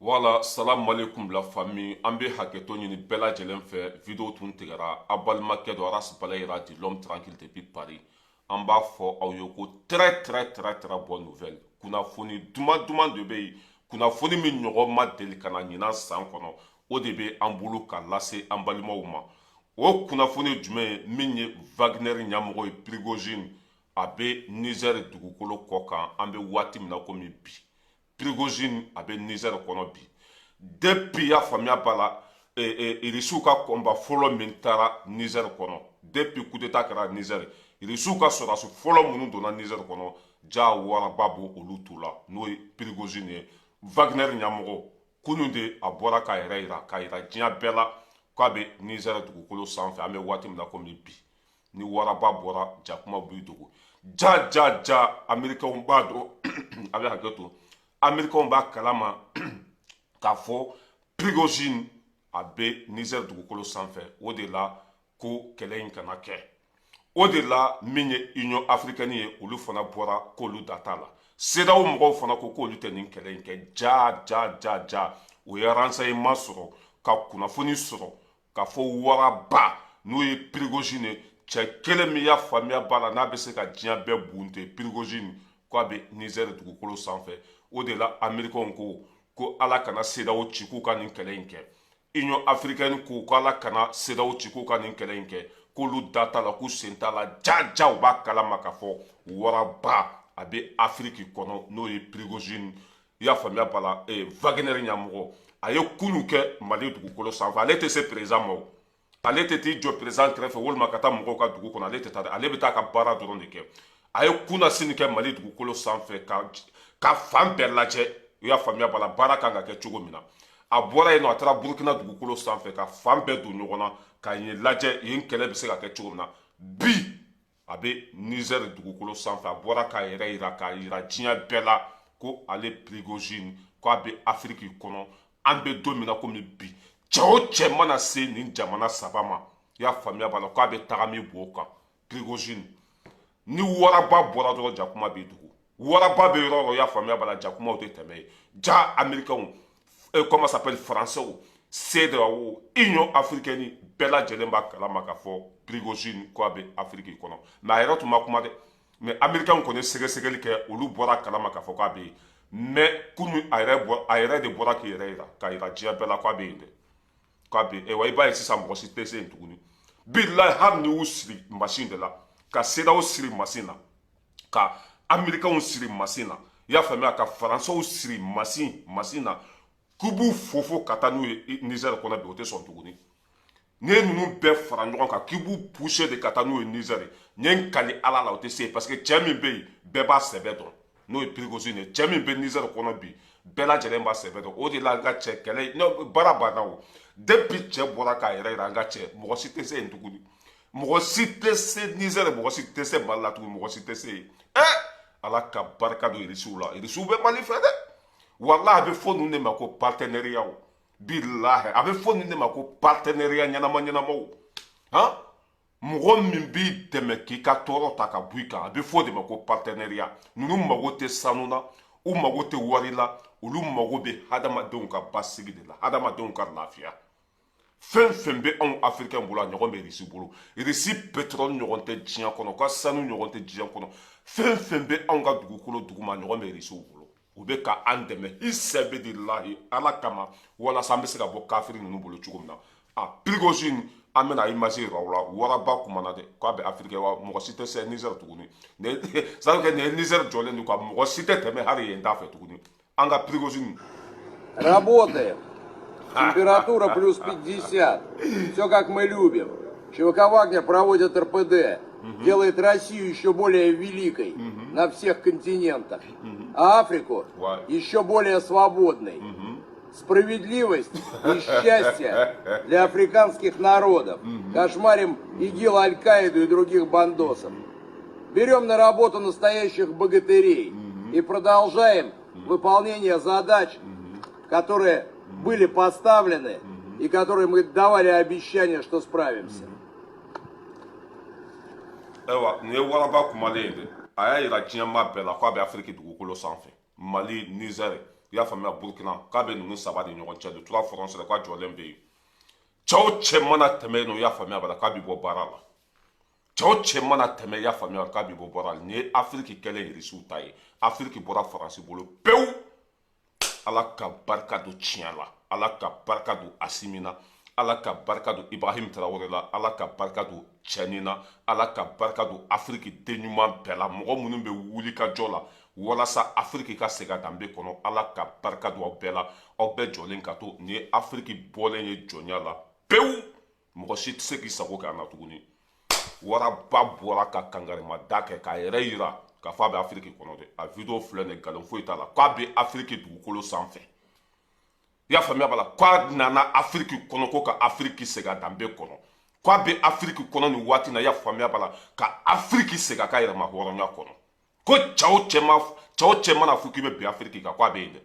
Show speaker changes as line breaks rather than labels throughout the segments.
Wala salam alaikum la famille an bɛ hakɛto ɲini bɛɛ lajɛlen fɛ video tun tigɛra a balimakɛ dɔ Aras Balayira de l'homme tranquille depuis Paris an b'a fɔ aw ye ko très bonne nouvelle kunnafoni duman de bɛ yen kunnafoni min ɲɔgɔn ma deli ka na ɲinan san kɔnɔ o de bɛ an bolo ka lase an balimaw ma o kunnafoni jumɛn ye min ye Wagner ɲɛmɔgɔ ye Prigozhin a bɛ Niger dugukolo kɔ kan an bɛ waati min na komi bi Prigozhin a bɛ Niger kɔnɔ bi depuis y'a faamuya b'a la irisiw ka kɔnba fɔlɔ min taara Niger kɔnɔ depuis coup d'état kɛra Niger irisiw ka sɔrɔdasi fɔlɔ minnu donna Niger kɔnɔ ja waraba b'o olu t'u la n'o ye Prigozhin ye Wagner ɲɛmɔgɔ kunun de a bɔra k'a yɛrɛ yira k'a yira diɲɛ bɛɛ la k'a bɛ Niger dugukolo sanfɛ an bɛ waati min na komi bi ni waraba bɔra jakuma b'i dogo ja Américains b'a dɔn a bɛ hakɛ to Américains b'a kalama k'a fɔ Prigozhin a bɛ Niger dugukolo sanfɛ o de la ko kɛlɛ in kana kɛ o de la min ye Union africaine ye olu fana bɔra k'olu da t'a la CEDEAO mɔgɔw fana ko k'olu tɛ nin kɛlɛ in kɛ ja u ye renseignement sɔrɔ ka kunnafoni sɔrɔ k'a fɔ waraba n'o ye Prigozhin ye cɛ kelen min y'a faamuya b'a la n'a bɛ se ka diɲɛ bɛɛ bunte Prigozhin k'a bɛ Niger dugukolo sanfɛ o de la Américains ko ala kana CEDEAO ci k'u ka nin kɛlɛ in kɛ Union africaine ko ala kana CEDEAO ci k'u ka nin kɛlɛ in kɛ k'olu da t'a la k'u sen t'a la ja u b'a kalama k'a fɔ waraba a bɛ Afrique kɔnɔ n'o ye Prigozhin i y'a faamuya b'a la Wagner ɲɛmɔgɔ a ye kunun kɛ Mali dugukolo sanfɛ ale tɛ se président ma o ale tɛ t'i jɔ président kɛrɛfɛ walima ka taa mɔgɔw ka dugu kɔnɔ ale tɛ taa dɛ ale bɛ taa ka baara dɔrɔn de kɛ a ye kunnasini kɛ Mali dugukolo sanfɛ ka fan bɛɛ lajɛ i y'a faamuya b'a la baara kan ka kɛ cogo min na a bɔra yen nɔ a taara Burukina dugukolo sanfɛ ka fan bɛɛ don ɲɔgɔn na ka yen lajɛ yen kɛlɛ bɛ se ka kɛ cogo min na bi a bɛ Niger dugukolo sanfɛ a bɔra k'a yɛrɛ yira k'a yira diɲɛ bɛɛ la ko ale Prigozhin k'a bɛ Afrique kɔnɔ an bɛ don min na komi bi cɛ o cɛ mana se nin jamana saba ma i y'a faamuya b'a la k'a bɛ taga min b'o kan Prigozhin ni waraba bɔra dɔrɔn jakuma b'i dugu waraba bɛ yɔrɔ o yɔrɔ i y'a faamuya b'a la jakumaw tɛ tɛmɛ yen ja Américains comment ça s'appelle français CEDEAO Union africaine bɛɛ lajɛlen b'a kalama k'a fɔ Prigozhin k'a bɛ Afrique kɔnɔ mais a yɛrɛ tun ma kuma dɛ mais Américains kɔni sɛgɛsɛgɛli kɛ olu bɔra kalama k'a fɔ k'a bɛ yen mais kunun a yɛrɛ de bɔra k'i yɛrɛ yira k'a yira diɲɛ bɛɛ la k'a bɛ yen dɛ k'a bɛ yen wa i b'a ye sisan mɔgɔ si tɛ se yen tuguni bilahi hali ni y'u siri machine de la ka CEDEAO siri machine na ka Américains siri machine na i y'a faamuya ka Français siri machine na k'u b'u fofo ka taa n'u ye Niger kɔnɔ bi o tɛ sɔn tuguni n'i ye ninnu bɛɛ fara ɲɔgɔn kan k'i b'u pousser de ka taa n'u ye Niger n ye n kali ala la o tɛ se parce que cɛ min bɛ yen bɛɛ b'a sɛbɛ dɔn n'o ye Prigozhin ye cɛ min bɛ Niger kɔnɔ bi bɛɛ lajɛlen b'a sɛbɛ dɔn o de la an ka cɛ kɛlɛ baara banna o depuis cɛ bɔra k'a yɛrɛ yira an ka cɛ mɔgɔ si tɛ se yen tuguni mɔgɔ si tɛ se Niger mɔgɔ si tɛ se Mali la tuguni mɔgɔ si tɛ se yen ala ka barika don irisiw la irisiw bɛ Mali fɛ dɛ walahi a bɛ fɔ ninnu de ma ko partenariat bilahi a bɛ fɔ ninnu de ma ko partenariat ɲɛnamaw mɔgɔ min b'i dɛmɛ k'i ka tɔɔrɔ ta ka bɔ i kan a bɛ fɔ de ma ko partenariat ninnu mago tɛ sanu na u mago tɛ wari la olu mago bɛ hadamadenw ka basigi de la hadamadenw ka lafiya fɛn fɛn bɛ anw Africains bolo a ɲɔgɔn bɛ irisi bolo irisi pétrole ɲɔgɔn tɛ diɲɛ kɔnɔ ka sanu ɲɔgɔn tɛ diɲɛ kɔnɔ fɛn fɛn bɛ anw ka dugukolo duguma a ɲɔgɔn bɛ irisiw bolo u bɛ ka an dɛmɛ i sɛbɛ de lahi ala kama walasa an bɛ se ka bɔ kafiri ninnu bolo cogo min na Prigozhin an bɛna image yira aw la waraba kumana dɛ k'a bɛ Afrique wa mɔgɔ si tɛ se Niger tuguni c'est à dire que nin ye Niger jɔlen don mɔgɔ si tɛ tɛmɛ hali yen t'a fɛ tuguni an ka Prigozhin
работаем. Температура плюс 50. Все как мы любим. ЧВК Вагнер проводит РПД. Делает Россию еще более великой на всех континентах. А Африку еще более свободной. Справедливость и счастье для африканских народов. Кошмарим ИГИЛ, Аль-Каиду и других бандосов. Берем на работу настоящих богатырей. И продолжаем выполнение задач, которые были поставлены и которые мы давали обещание, что справимся.
Nin ye waraba kumalen ye dɛ a y'a yira diɲɛma bɛɛ la k'a bɛ Afrique dugukolo sanfɛ Mali Niger i y'a faamuya Burkina k'a bɛ ninnu saba de ɲɔgɔn cɛ de trois frontières k'a jɔlen bɛ yen cɛ o cɛ mana tɛmɛ yen nɔ i y'a faamuya bala k'a bɛ bɔ baara la cɛ o cɛ mana tɛmɛ i y'a faamuya k'a bɛ bɔ baara la nin ye Afiriki kɛlɛ irisiw ta ye Afiriki bɔra Faransi bolo pewu Ala ka barika don tiɲɛ la Ala ka barika don Asimi na Ala ka barika don Ibrahim Traoré la Ala ka barika don Tiɲɛni na Ala ka barika don Afiriki den ɲuman bɛɛ la mɔgɔ minnu bɛ wuli ka jɔ la walasa Afiriki ka segin a danbe kɔnɔ Ala ka barika don aw bɛɛ la aw bɛɛ jɔlen ka to nin ye Afiriki bɔlen ye jɔnya la pewu mɔgɔ si tɛ se k'i sago kɛ an na tuguni waraba bɔra ka kangarima da kɛ k'a yɛrɛ yira k'a fɔ a bɛ Afiriki kɔnɔ dɛ a video filɛ nin nkalon foyi t'a la k'a bɛ Afiriki dugukolo sanfɛ i y'a faamuya bala k'a nana Afiriki kɔnɔ ko ka Afiriki segin a danbe kɔnɔ k'a bɛ Afiriki kɔnɔ nin waati in na i y'a faamuya bala ka Afiriki segin a ka yɛrɛma hɔrɔnya kɔnɔ ko cɛ o cɛ mana fɔ k'i bɛ bin Afiriki kan k'a bɛ yen dɛ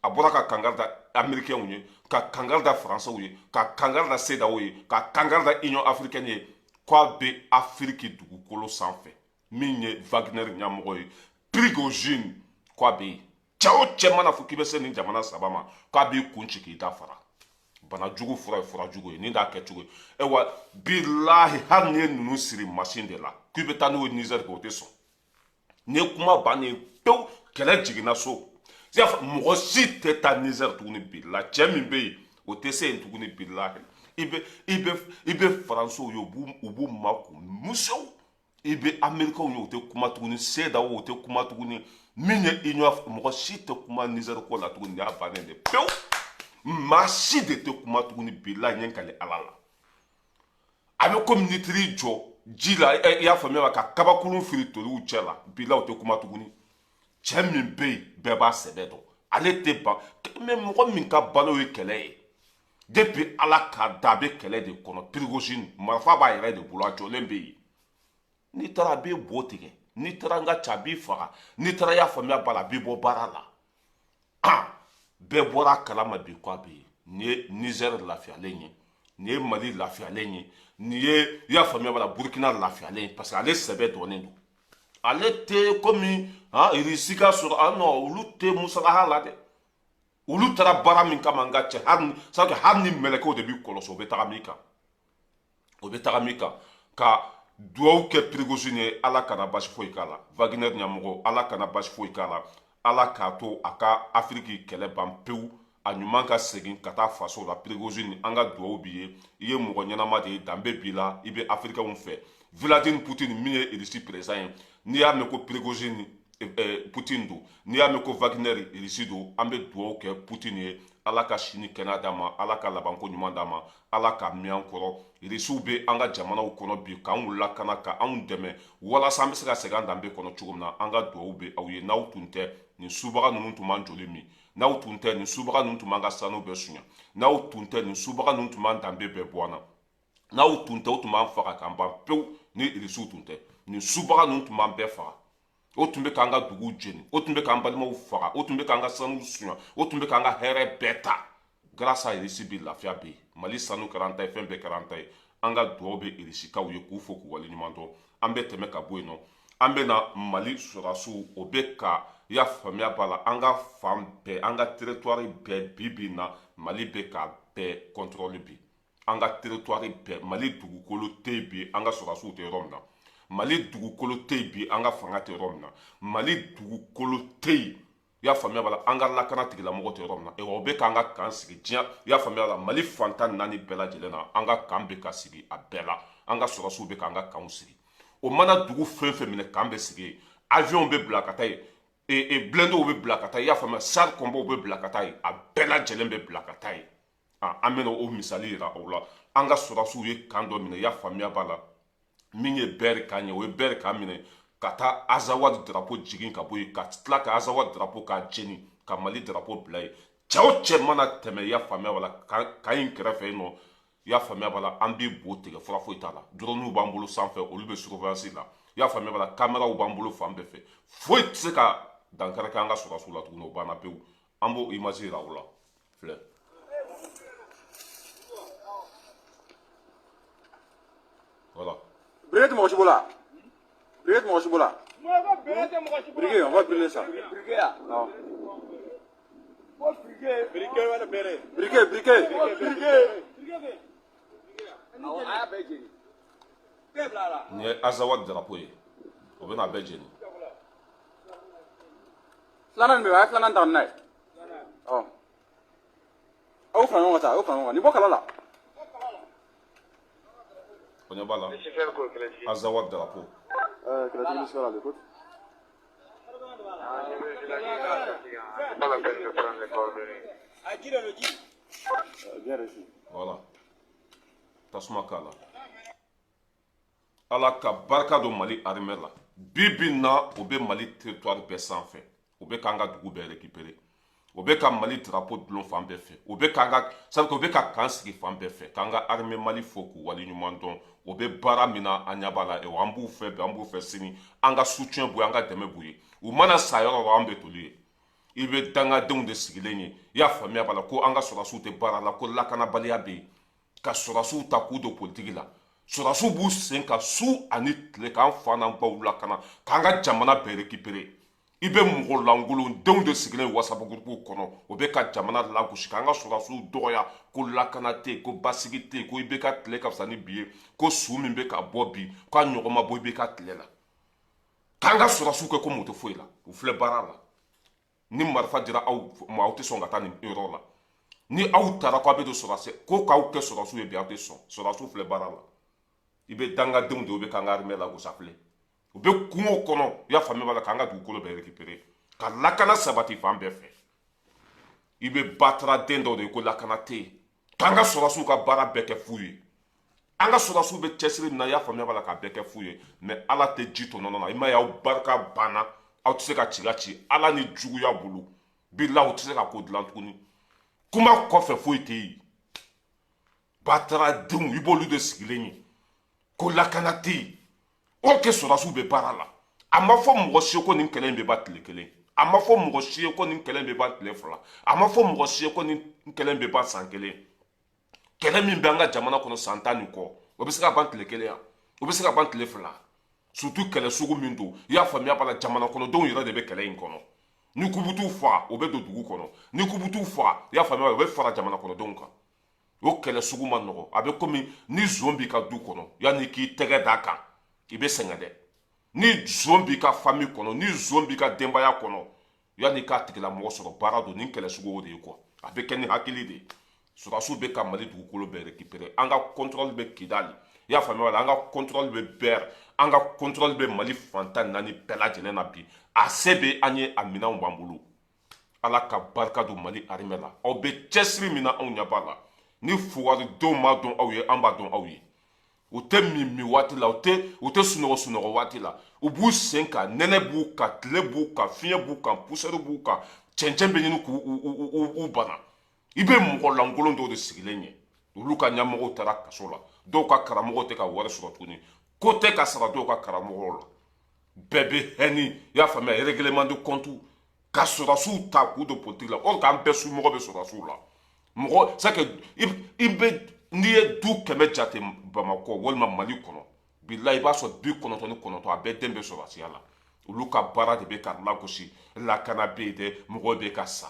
a bɔra ka kangari da Américains ye ka kangari da Français ye ka kangari da CEDEAO ye ka kangari da Union africaine ye k'a bɛ Afiriki dugukolo sanfɛ min ye Wagner ɲɛmɔgɔ ye Prigozhin k'a bɛ yen cɛ o cɛ mana fɔ k'i bɛ se nin jamana saba ma k'a b'i kun ci k'i da fara bana jugu fura ye fura jugu ye nin t'a kɛcogo ye wa bilahi hali n'i ye ninnu siri machine de la k'i bɛ taa n'o ye Niger kɛ o tɛ sɔn ni ye kuma bannen pewu kɛlɛ jiginna so mɔgɔ si tɛ taa Niger tuguni bila cɛ min bɛ yen o tɛ se yen tuguni bilahi i bɛ Faransiw ye u b'u makun musow i bɛ Américains ye o tɛ kuma tuguni CEDEAO o tɛ kuma tuguni min ye Union mɔgɔ si tɛ kuma Niger ko la tuguni nin y'a bannen de pewu maa si de tɛ kuma tuguni bilahi n ye kale Ala la a bɛ komi nitiri jɔ ji la i y'a faamuya ka kabakurun fili toliw cɛ la bilahi o tɛ kuma tuguni cɛ min bɛ yen bɛɛ b'a sɛbɛ dɔn ale tɛ ban mais mɔgɔ min ka balo ye kɛlɛ ye depuis Ala k'a da a bɛ kɛlɛ de kɔnɔ Prigozhin marifa b'a yɛrɛ de bolo a jɔlen bɛ yen n'i taara a b'i bo tigɛ n'i taara n ka ca a b'i faga n'i taara i y'a faamuya bala a b'i bɔ baara la bɛɛ bɔra a kalama bi ko a bɛ yen nin ye Niger lafiyalen ye nin ye Mali lafiyalen ye nin ye i y'a faamuya bala Burkina lafiyalen ye parce que ale sɛbɛ dɔnnen don ale tɛ komi irisi ka sɔrɔ non olu tɛ musalaha la dɛ olu taara baara min kama n ka cɛ hali ni mɛlɛkɛw de b'i kɔlɔsi o bɛ taga min kan ka duwawu kɛ Prigozhin ye Ala kana basi foyi k'a la Wagner ɲɛmɔgɔ Ala kana basi foyi k'a la Ala k'a to a ka Afiriki kɛlɛ ban pewu a ɲuman ka segin ka taa faso la Prigozhin an ka duwawu b'i ye i ye mɔgɔ ɲɛnama de ye danbe b'i la i bɛ Afirikɛnw fɛ Vladimir Poutine min ye irisi président ye n'i y'a mɛn ko Prigozhin Poutine don n'i y'a mɛn ko Wagner irisi don an bɛ duwawu kɛ Poutine ye Ala ka sini kɛnɛya d'a ma Ala ka labanko ɲuman d'a ma Ala ka mɛn an kɔrɔ irisiw bɛ an ka jamanaw kɔnɔ bi k'anw lakana ka anw dɛmɛ walasa an bɛ se ka segin an danbe kɔnɔ cogo min na an ka duwawu bɛ aw ye n'aw tun tɛ nin subaga ninnu tun b'an joli min n'aw tun tɛ nin subaga ninnu tun b'an ka sanu bɛɛ suɲɛ n'aw tun tɛ nin subaga ninnu tun b'an danbe bɛɛ bɔ an na n'aw tun tɛ o tun b'an faga k'an ban pewu ni irisiw tun tɛ nin subaga ninnu tun b'an bɛɛ faga o tun bɛ k'an ka duguw jeni o tun bɛ k'an balimaw faga o tun bɛ k'an ka sanuw suɲɛ o tun bɛ k'an ka hɛrɛ bɛɛ ta grâce à irisi bi lafiya bɛ yen Mali sanu kɛra an ta ye fɛn bɛɛ kɛra an ta ye an ka duwawu bɛ irisikaw ye k'u fo k'u waleɲuman dɔn an bɛ tɛmɛ ka bɔ yen nɔ an bɛ na Mali sɔrɔdasiw o bɛ ka i y'a faamuya b'a la an ka fan bɛɛ an ka territoire bɛɛ bi na Mali bɛ ka bɛɛ contrôle bi an ka territoire bɛɛ Mali dugukolo tɛ yen bi an ka sɔrɔdasiw tɛ yɔrɔ min na Mali dugukolo tɛ yen bi an ka fanga tɛ yɔrɔ min na Mali dugukolo tɛ yen i y'a faamuya b'a la an ka lakana tigilamɔgɔ tɛ yɔrɔ min na o bɛ k'an ka kan sigi diɲɛ i y'a faamuya la Mali fantan naani bɛɛ lajɛlen na an ka kan bɛ ka sigi a bɛɛ la an ka sɔrɔdasiw bɛ k'an ka kanw sigi o mana dugu fɛn fɛn minɛ kan bɛ sigi yen avion bɛ bila ka taa yen blindew bɛ bila ka taa yen i y'a faamuya char combat bɛ bila ka taa yen a bɛɛ lajɛlen bɛ bila ka taa yen an bɛna o misali yira aw la an ka sɔrɔdasiw ye kan dɔ minɛ i y'a faamuya b'a la min ye bɛɛri kan ye o ye bɛɛri kan minɛ ka taa Azawad drapeau jigin ka bɔ yen ka tila ka Azawad drapeau k'a jeni ka Mali drapeau bila yen cɛ o cɛ mana tɛmɛ i y'a faamuya b'a la kan in kɛrɛfɛ yen nɔ i y'a faamuya b'a la an b'i bo tigɛ fura foyi t'a la drone b'an bolo sanfɛ olu bɛ surveillance la i y'a faamuya b'a la caméraw b'an bolo fan bɛɛ fɛ foyi tɛ se ka dankari kɛ an ka sɔrɔdasiw la tuguni o banna pewu an b'o image yira o la filɛ voilà.
Brigade mɔgɔ si b'o la brigade mɔgɔ si b'o la brigade on va brûler ça brigade
Ni Azawad drapeau ye. O bɛ na bɛɛ jeni.
Filanan bɛ wa filanan ta n'a ye. Ɔ. Aw fara ɲɔgɔn kan sa, aw fara ɲɔgɔn kan. Ni bɔ kala la.
O ɲɛ b'a la. Azawad drapeau.
Kɛlɛtigi bɛ se ka la l'écoute. Bien reçu.
Voilà. Tasuma k'a la. Ala ka barika don Mali armée la. Bi na o bɛ Mali territoire bɛɛ sanfɛ. O bɛ k'an ka dugu bɛɛ récupérer. O bɛ ka Mali drapeau dulon fan bɛɛ fɛ. O bɛ k'an ka c'est à dire o bɛ ka kan sigi fan bɛɛ fɛ. K'an ka armée Mali fo k'u waleɲuman dɔn. O bɛ baara min na an ɲɛ b'a la. An b'u fɛ bi, an b'u fɛ sini. An ka soutien b'u ye, an ka dɛmɛ b'u ye. U mana sa yɔrɔ o an bɛ toli ye. I bɛ dangadenw de sigilen ye. I y'a faamuya b'a la ko an ka sɔrɔdasiw tɛ baara la, ko lakanabaliya bɛ yen. Ka sɔrɔdasiw ta k'u don politique la. Sɔrɔdasiw b'u sen ka su ani tile k'an fa n'an baw lakana k'an ka jamana bɛɛ récupérer. I bɛ mɔgɔ lankolondenw de sigilen WhatsApp groupe kɔnɔ. O bɛ ka jamana lagosi k'an ka sɔrɔdasiw dɔgɔya ko lakana tɛ yen, ko basigi tɛ yen, ko i bɛ ka tile ka fisa ni bi ye, ko su min bɛ ka bɔ bi, k'a ɲɔgɔn ma bɔ i bɛ ka tile la. K'an ka sɔrɔdasiw kɛ ko moto foyi la. U filɛ baara la. Ni marifa dira aw ma aw tɛ sɔn ka taa nin yɔrɔ la. Ni aw taara k'aw bɛ don sɔrɔdasi ko k'aw kɛ sɔrɔdasiw ye bi aw tɛ sɔn. Sɔrɔdasiw filɛ baara la. I bɛ dangadenw de, o bɛ k'an ka armée lagosi a filɛ. U bɛ kungo kɔnɔ, i y'a faamuya b'a la k'an ka dugukolo bɛɛ récupérer. Ka lakana sabati fan bɛɛ fɛ. I bɛ batara den dɔw de ye ko lakana tɛ yen. K'an ka sɔrɔdasiw ka baara bɛɛ kɛ fu ye. An ka sɔrɔdasiw bɛ cɛsiri min na, i y'a faamuya b'a la k'a bɛɛ kɛ fu ye. Mais Ala tɛ ji to nɔnɔ na. I m'a ye aw barika banna. Aw tɛ se ka ci la ci. Ala ni juguya bolo. Bilahi aw tɛ se ka ko dilan tuguni. Kuma kɔfɛ foyi tɛ yen. Bataradenw i b'olu de sigilen ye. Ko lakana tɛ yen. O kɛ sɔrɔdasiw bɛ baara la. A ma fɔ mɔgɔ si ye ko nin kɛlɛ in bɛ ban tile kelen. A ma fɔ mɔgɔ si ye ko nin kɛlɛ in bɛ ban tile fila. A ma fɔ mɔgɔ si ye ko nin kɛlɛ in bɛ ban san kelen. Kɛlɛ min bɛ an ka jamana kɔnɔ san 10 nin kɔ, o bɛ se ka ban tile kelen yan. O bɛ se ka ban tile fila. Surtout kɛlɛ sugu min don, i y'a faamuya b'a la jamana kɔnɔdenw yɛrɛ de bɛ kɛlɛ in kɔnɔ. Ni ku bɛ t'u faga, o bɛ don dugu kɔnɔ. Ni ku bɛ t'u faga, i y'a faamuya, o bɛ fara jamana kɔnɔdenw kan. O kɛlɛ sugu ma nɔgɔ. A bɛ komi ni zon b'i ka du kɔnɔ, yanni k'i tɛgɛ d'a kan, i bɛ sɛgɛn dɛ. Ni zon b'i ka famille kɔnɔ, ni zon b'i ka denbaya kɔnɔ, yanni k'a tigilamɔgɔ sɔrɔ baara don, ni kɛlɛ sugu o de ye quoi. A bɛ kɛ ni hakili de ye. Sɔrɔdasiw bɛ ka Mali dugukolo bɛɛ récupérer. An ka contrôle bɛ Kidali. I y'a faamuya wala, an ka contrôle bɛ Bɛr. An ka contrôle bɛ Mali fantan naani bɛɛ lajɛlen na bi. A se bɛ an ye, a minɛnw b'an bolo. Ala ka barika don Mali armée la. Aw bɛ cɛsiri min na anw ɲɛ b'a la. Ni fugaridenw m'a dɔn aw ye, an b'a dɔn aw ye. U tɛ min waati la, u tɛ sunɔgɔ waati la. U b'u sen kan, nɛnɛ b'u kan, tile b'u kan, fiɲɛ b'u kan, poussière b'u kan, cɛncɛn bɛ ɲini k'u bana. I bɛ mɔgɔ lankolon dɔw de sigilen ye. Olu ka ɲɛmɔgɔw taara kaso la. Dɔw ka karamɔgɔw tɛ ka wari sɔrɔ tuguni. Ko tɛ ka sara dɔw ka karamɔgɔw la. Bɛɛ bɛ hɛni, i y'a faamuya, règlement de compte, ka sɔrɔdasiw ta k'u don politique la. Or k'an bɛɛ somɔgɔ bɛ sɔrɔdasiw la. Mɔgɔ, c'est que i bɛ n'i ye du 100 jate Bamakɔ walima Mali kɔnɔ, bilahi i b'a sɔrɔ 99 a bɛɛ den bɛ sɔrɔdasiya la. Olu ka baara de bɛ ka lagosi, lakana bɛ yen dɛ, mɔgɔw bɛ ka sa.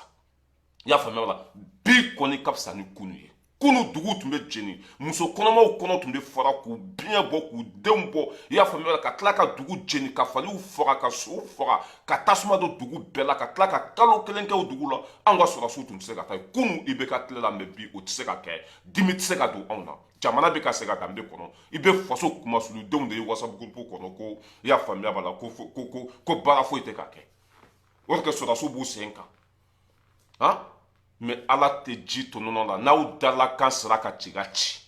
I y'a faamuya wala, bi kɔni ka fisa ni kunu ye. Kunu dugu tun bɛ jeni, muso kɔnɔmaw kɔnɔ tun bɛ fara k'u biɲɛ bɔ, k'u denw bɔ. I y'a faamuya wala, ka tila ka dugu jeni, ka faliw faga, ka sow faga, ka tasuma don dugu bɛɛ la, ka tila ka kalo kelen kɛ o dugu la. An ka sɔrɔdasiw tun tɛ se ka taa yen. Kunu i bɛ ka tile la, mais bi o tɛ se ka kɛ. Dimi tɛ se ka don anw na. Jamana bɛ ka segin a kan de kɔnɔ. I bɛ faso kumasuludenw de ye WhatsApp groupe kɔnɔ ko i y'a faamuya b'a la, ko baara foyi tɛ ka kɛ. O de kɛ sɔrɔdasiw b'u sen kan. Han? Mais Ala tɛ ji to nɔnɔ la. N'aw dala kan sera ka ci ka ci,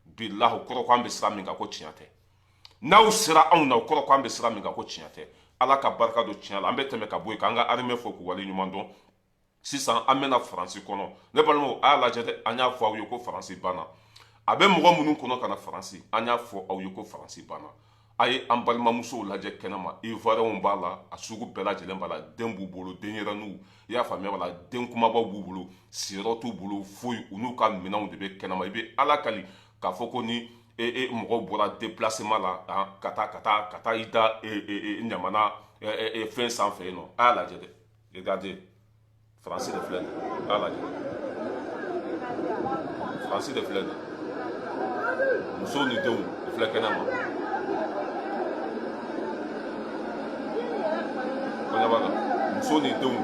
bilahi o kɔrɔ ko an bɛ sira min kan ko tiɲɛ tɛ. N'aw sera anw na o kɔrɔ ko an bɛ sira min kan ko tiɲɛ tɛ. Ala ka barika don tiɲɛ la. An bɛ tɛmɛ ka bɔ yen k'an ka armée fo k'u waleɲuman dɔn. Sisan an bɛna Faransi kɔnɔ. Ne balimaw a y'a lajɛ dɛ, an y'a fɔ aw ye ko Faransi banna. A bɛ mɔgɔ minnu kɔnɔ ka na Faransi, an y'a fɔ aw ye ko Faransi banna. A ye an balimamusow lajɛ kɛnɛma, Ivoiriyɛnw b'a la, a sugu bɛɛ lajɛlen b'a la, den b'u bolo, denyɛrɛninw, i y'a faamuya wala, den kumabaw b'u bolo, siyɔrɔ t'u bolo foyi, u n'u ka minɛnw de bɛ kɛnɛma. I bɛ Ala kali k'a fɔ ko ni mɔgɔw bɔra déplacement la ka taa i da ɲamana fɛn sanfɛ yen nɔ. A y'a lajɛ dɛ, regardez, Faransi de filɛ nin ye a lajɛ Faransi de filɛ nin ye musow ni denw u filɛ kɛnɛ ma ko ɲɛ b'a la musow ni denw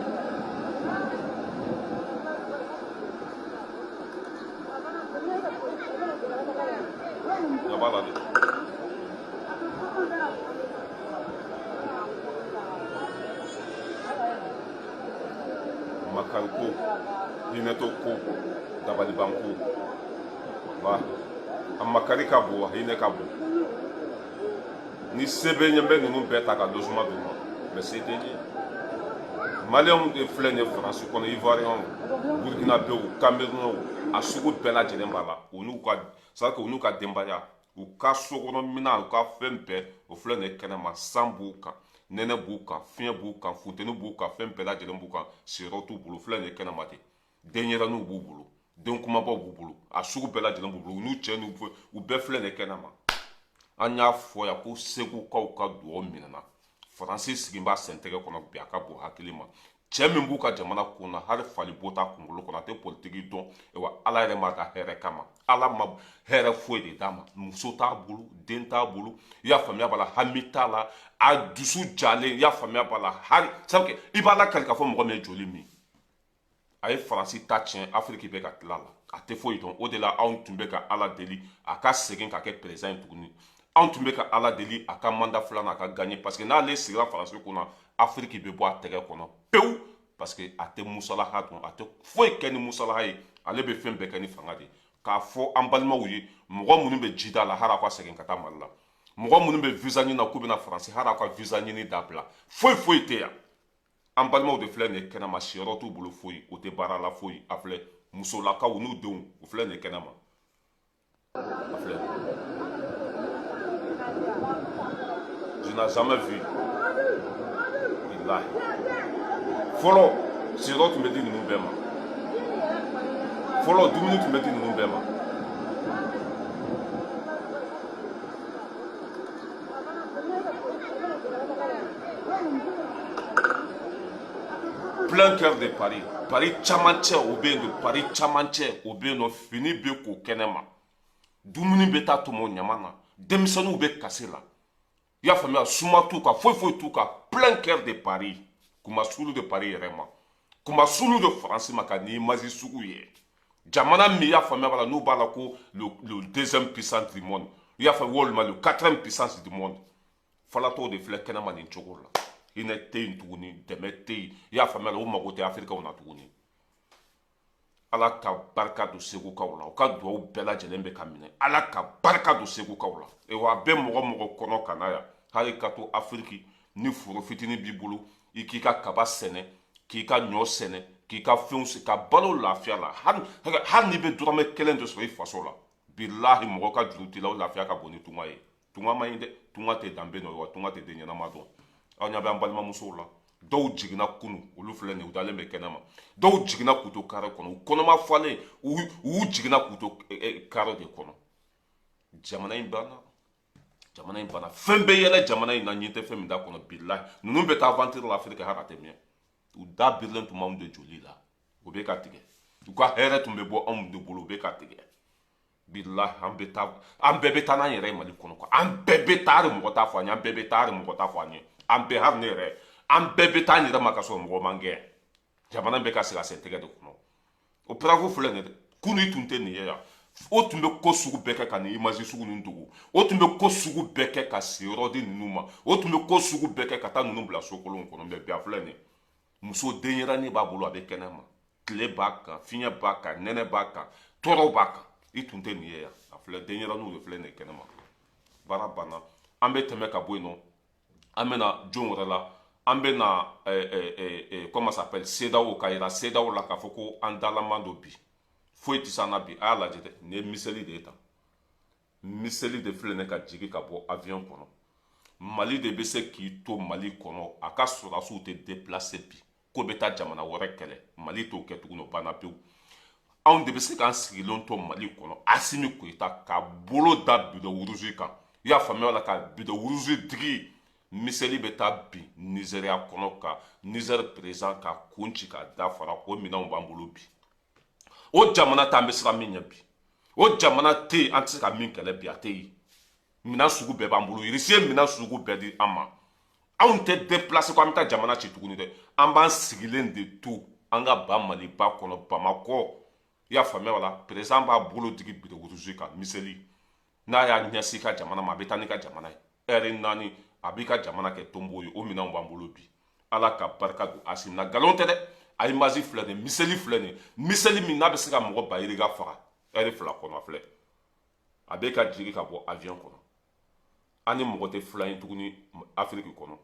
ɲɛ b'a la de makari ko hinɛtɔ ko dabaliban ko wa a makari ka bon a hinɛ ka bon ni se bɛ ɲɛ bɛ ninnu bɛɛ ta ka logement d'u ma mais se tɛ ɲɛ maliyɛnw de filɛ nin ye faransi kɔnɔ ivoiriyɛnw burkinabɛw kamerunɛw a sugu bɛɛ lajɛlen b'a la u n'u ka c'est à dire u n'u ka denbaya u ka sokɔnɔminan u ka fɛn bɛɛ o filɛ nin ye kɛnɛma san b'u kan nɛnɛ b'u kan fiɲɛ b'u kan funteni b'u kan fɛn bɛɛ lajɛlen b'u kan siyɔrɔ t'u bolo filɛ nin ye kɛnɛma de denyɛrɛninw b'u bolo den kumabaw b'u bolo a sugu bɛɛ lajɛlen b'u bolo u n'u cɛ n'u u bɛɛ filɛ nin ye kɛnɛma an y'a fɔ yan ko segukaw ka dugawu minɛna faransi sigi b'a sen tɛgɛ kɔnɔ bi a ka bon hakili ma cɛ min b'u ka jamana kun na hali fali bo t'a kunkolo kɔnɔ a tɛ politiki dɔn wa ala yɛrɛ m'a ka hɛrɛ kama ala ma hɛrɛ foyi de d'a ma muso t'a bolo den t'a bolo i y'a faamuya b'a la hami t'a la a dusu jalen i y'a faamuya b'a la hali sabu i b'a lakali k'a fɔ mɔgɔ min ye joli min a ye faransi ta tiɲɛ afiriki bɛ ka tila la a tɛ foyi dɔn o de la anw tun bɛ ka ala deli a ka segin ka kɛ perezan ye tuguni anw tun bɛ ka ala deli a ka manda filanan a ka gagné parce que n'ale sigira faransi kunna afiriki bɛ bɔ a tɛgɛ kɔnɔ pewu parce que a tɛ musalaha dɔn a tɛ foyi kɛ ni musalaha ye ale bɛ fɛn bɛɛ kɛ ni fanga de ye k'a fɔ an balimaw ye mɔgɔ minnu bɛ jida la hali a ka segin ka taa mali la mɔgɔ minnu bɛ visa ɲini na k'u bɛna faransi hali a ka visa ɲini dabila foyi foyi tɛ yan an balimaw de filɛ nin ye kɛnɛma siyɔrɔ t'u bolo foyi o tɛ baara la foyi a filɛ musolakaw n'u denw u filɛ nin ye kɛnɛma a filɛ je n'ai jamais vu bilahi fɔlɔ siyɔrɔ tun bɛ di ninnu bɛɛ ma fɔlɔ dumuni tun bɛ di ninnu bɛɛ ma plein cœur de Paris Paris camancɛ o bɛ yen nɔ Paris camancɛ o bɛ yen nɔ fini bɛ ko kɛnɛ ma dumuni bɛ taa tɔmɔ ɲama na denmisɛnninw bɛ kasi la i y'a faamuya suma t'u kan foyi foyi t'u kan plein cœur de Paris kuma sulu de Paris yɛrɛ ma kuma sulu de Faransi ma ka ni image sugu ye jamana min i y'a faamuya b'a la n'u b'a la ko le deuxième puissance du monde i y'a faamuya walima le quatrième puissance du monde falatɔw de filɛ kɛnɛma nin cogo la hinɛ tɛ yen tuguni dɛmɛ tɛ yen i y'a faamuya la o mago tɛ afirikaw na tuguni ala ka barika don segukaw la u ka dugawu bɛɛ lajɛlen bɛ ka minɛ ala ka barika don segukaw la wa a bɛ mɔgɔ mɔgɔ kɔnɔ ka na yan hali ka to afiriki ni foro fitinin b'i bolo i k'i ka kaba sɛnɛ k'i ka ɲɔ sɛnɛ k'i ka fɛnw sɛnɛ ka balo lafiya la hali n'i bɛ dɔrɔmɛ kelen de sɔrɔ i faso la bilahi mɔgɔ ka juru t'i la o lafiya ka bon ni tunga ye tunga man ɲi dɛ tunga tɛ danbe nɔ ye wa tunga tɛ den ɲɛnama dɔn aw ɲɛ bɛ an balimamusow la dɔw jiginna kunu olu filɛ nin ye u dalen bɛ kɛnɛ ma dɔw jiginna k'u to kare kɔnɔ u kɔnɔma falen u jiginna k'u to kare de kɔnɔ jamana in banna fɛn bɛ yɛlɛ jamana in na ɲin tɛ fɛn min da kɔnɔ bilahi ninnu bɛ taa aventure la afiriki hali a tɛ mɛn u da birilen tun b'anw de joli la u bɛ ka tigɛ u ka hɛrɛ tun bɛ bɔ anw de bolo u bɛ ka tigɛ bilahi an bɛɛ bɛ taa n'an yɛrɛ ye mali kɔnɔ quoi an bɛɛ bɛ taa hali mɔgɔ t'a fɔ an ye an bɛɛ bɛ taa hali mɔgɔ t'a fɔ an ye an bɛɛ hali ne yɛrɛ an bɛɛ bɛ taa an yɛrɛ ma ka sɔrɔ mɔgɔ man gɛn jamana bɛ ka sigi a sen tɛgɛ de kɔnɔ o pirago filɛ nin ye dɛ kunu i tun tɛ nin ye yan o tun bɛ ko sugu bɛɛ kɛ ka nin image sugu ninnu dogo o tun bɛ ko sugu bɛɛ kɛ ka siyɔrɔ di ninnu ma o tun bɛ ko sugu bɛɛ kɛ ka taa ninnu bila so kolon kɔnɔ mɛ bi a filɛ nin ye muso denyɛrɛnin b'a bolo a bɛ kɛnɛ ma tile b'a kan fiɲɛ b'a kan nɛnɛ b'a kan tɔɔrɔ b'a kan i tun tɛ nin ye yan a filɛ denyɛrɛninw de filɛ nin ye kɛnɛ ma baara banna an bɛ tɛmɛ ka bɔ yen nɔ an bɛna jon wɛrɛ la an bɛna comment ça s'appelle CEDEAO ka yira CEDEAO la k'a fɔ ko an dalaman don bi foyi tɛ s'an na bi a y'a lajɛ dɛ nin ye miseli de ye tan miseli de filɛ nin ka jigin ka bɔ avion kɔnɔ mali de bɛ se k'i to mali kɔnɔ a ka sɔrɔdasiw tɛ déplacer bi ko bɛ taa jamana wɛrɛ kɛlɛ mali t'o kɛ tuguni o banna pewu anw de bɛ se k'an sigilen to mali kɔnɔ asimi koyita k'a bolo da bidon wuruzi kan i y'a faamuya la ka bidon wuruzi digi miseli bɛ taa bi Nigeria kɔnɔ ka Niger président ka kun ci ka da fara o minɛnw b'an bolo bi o jamana t'an bɛ siran min ɲɛ bi o jamana tɛ yen an tɛ se ka min kɛlɛ bi a tɛ yen minɛn sugu bɛɛ b'an bolo irisi ye minɛn sugu bɛɛ di an ma anw tɛ déplacer ko an bɛ taa jamana ci tuguni dɛ an b'an sigilen de to an ka ba Maliba kɔnɔ Bamakɔ i y'a faamuya wala président b'a bolo digi Bidɔgɔtuzi kan miseli n'a y'a ɲɛsin i ka jamana ma a bɛ taa n'i ka jamana ye heure 4 a b'i ka jamana kɛ tombo ye o minɛnw b'an bolo bi ala ka barika don Asimi na nkalon tɛ dɛ a image filɛ nin miseli filɛ nin miseli min n'a bɛ se ka mɔgɔ bayiriga faga heure 2 kɔnɔ filɛ a bɛ ka jigin ka bɔ avion kɔnɔ an ni mɔgɔ tɛ filan ye tuguni Afiriki kɔnɔ